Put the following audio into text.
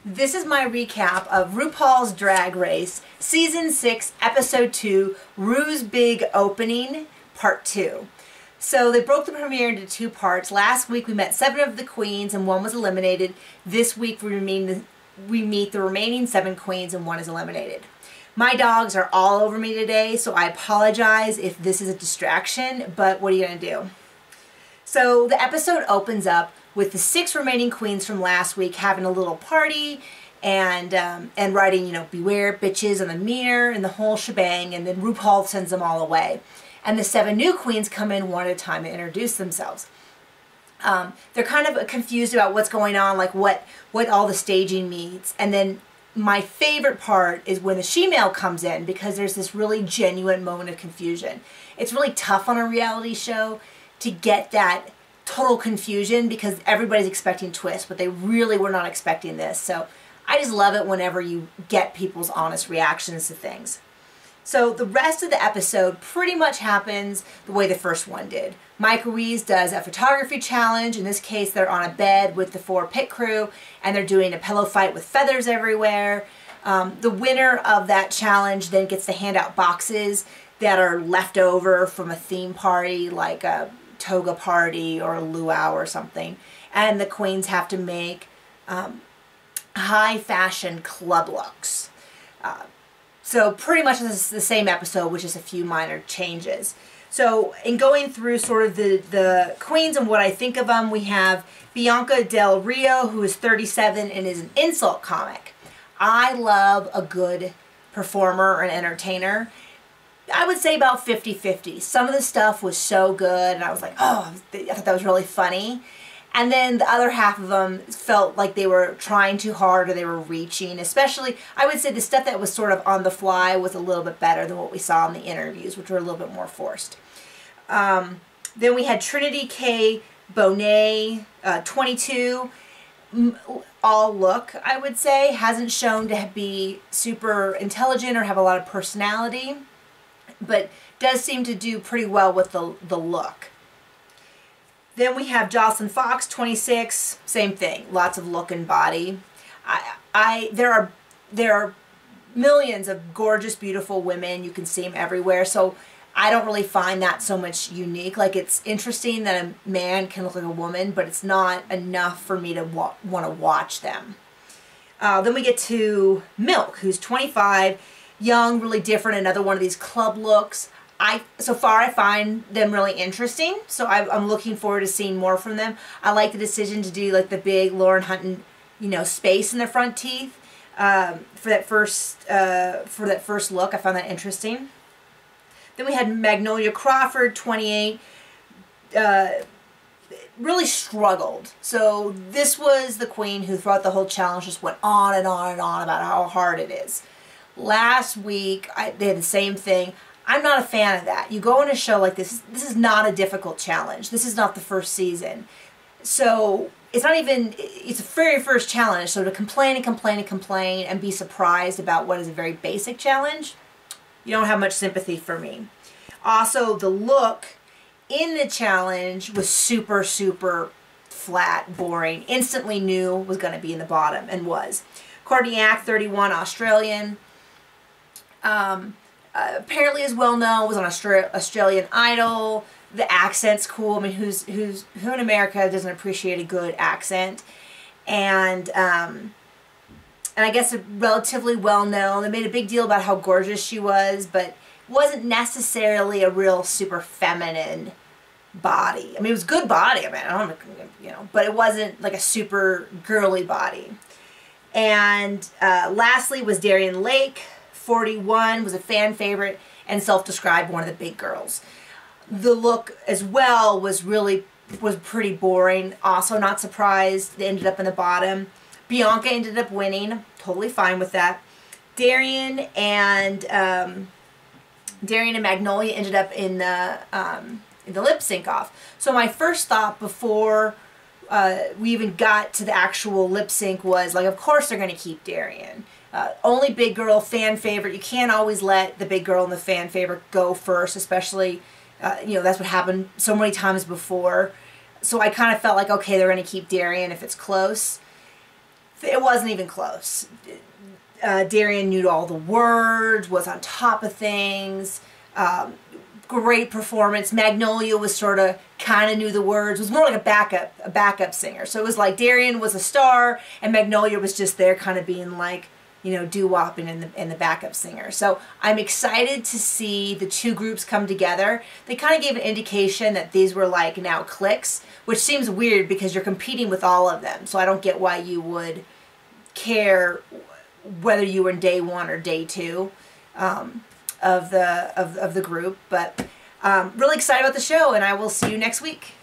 This is my recap of RuPaul's Drag Race, Season 6, Episode 2, Ru's Big Opening, Part 2. So they broke the premiere into two parts. Last week we met 7 of the queens and 1 was eliminated. This week we meet the remaining 7 queens and 1 is eliminated. My dogs are all over me today, so I apologize if this is a distraction, but what are you going to do? So the episode opens up with the 6 remaining queens from last week having a little party and writing, beware bitches on the mirror and the whole shebang, and then RuPaul sends them all away. And the 7 new queens come in one at a time and introduce themselves. They're kind of confused about what's going on, like what all the staging means. And then my favorite part is when the she-male comes in, because there's this really genuine moment of confusion. It's really tough on a reality show to get that total confusion because everybody's expecting twists, but they really were not expecting this. So I just love it whenever you get people's honest reactions to things. So the rest of the episode pretty much happens the way the first one did. Mike Ruiz does a photography challenge. In this case, they're on a bed with the 4 pit crew and they're doing a pillow fight with feathers everywhere. The winner of that challenge then gets to hand out boxes that are left over from a theme party, like a toga party or a luau or something. And the queens have to make high fashion club looks. So pretty much this is the same episode with just a few minor changes. So in going through sort of the queens and what I think of them, we have Bianca Del Rio, who is 37 and is an insult comic. I love a good performer and entertainer. I would say about 50-50. Some of the stuff was so good and I was like, oh, I thought that was really funny. And then the other half of them felt like they were trying too hard or they were reaching. Especially, I would say the stuff that was sort of on the fly was a little bit better than what we saw in the interviews, which were a little bit more forced. Then we had Trinity K Bonet, 22. All look, I would say, hasn't shown to be super intelligent or have a lot of personality, but does seem to do pretty well with the look. Then we have Jocelyn Fox, 26, same thing, lots of look and body. There are millions of gorgeous, beautiful women. You can see them everywhere, so I don't really find that so much unique. Like, it's interesting that a man can look like a woman, but it's not enough for me to want to watch them. Then we get to Milk, who's 25, young, really different, another one of these club looks. So far I find them really interesting, so I'm looking forward to seeing more from them. I like the decision to do like the big Lauren Hutton, space in their front teeth for that first look. I found that interesting. Then we had Magnolia Crawford, 28, really struggled. So this was the queen who throughout the whole challenge just went on and on and on about how hard it is. Last week they had the same thing. I'm not a fan of that. You go on a show like this is not a difficult challenge. This is not the first season. So it's not even, it's the very first challenge. So to complain and complain and complain and be surprised about what is a very basic challenge, you don't have much sympathy for me. Also, the look in the challenge was super, super flat, boring. Instantly knew was going to be in the bottom and was. Courtney, 31, Australian. Apparently is well known, was on Australian Idol. The accent's cool. I mean, who in America doesn't appreciate a good accent? And I guess relatively well known. They made a big deal about how gorgeous she was, but wasn't necessarily a real super feminine body. I mean, it was a good body. I mean, I don't, but it wasn't like a super girly body. And lastly was Darien Lake. 41, was a fan favorite and self-described one of the big girls. The look as well was pretty boring. Also not surprised they ended up in the bottom. Bianca ended up winning. Totally fine with that. Darien and Magnolia ended up in the lip sync off. So my first thought before we even got to the actual lip sync was like, of course they're going to keep Darien. Only big girl, fan favorite. You can't always let the big girl and the fan favorite go first, especially, that's what happened so many times before. So I kind of felt like, okay, they're going to keep Darien if it's close. It wasn't even close. Darien knew all the words, was on top of things. Great performance. Magnolia was sort of kind of knew the words. Was more like a backup singer. So it was like Darien was a star and Magnolia was just there kind of being like, you know, doo-wopping in the backup singer. So I'm excited to see the two groups come together. They kind of gave an indication that these were like now cliques, which seems weird because you're competing with all of them. So I don't get why you would care whether you were in day 1 or day 2 of the group. But really excited about the show, and I will see you next week.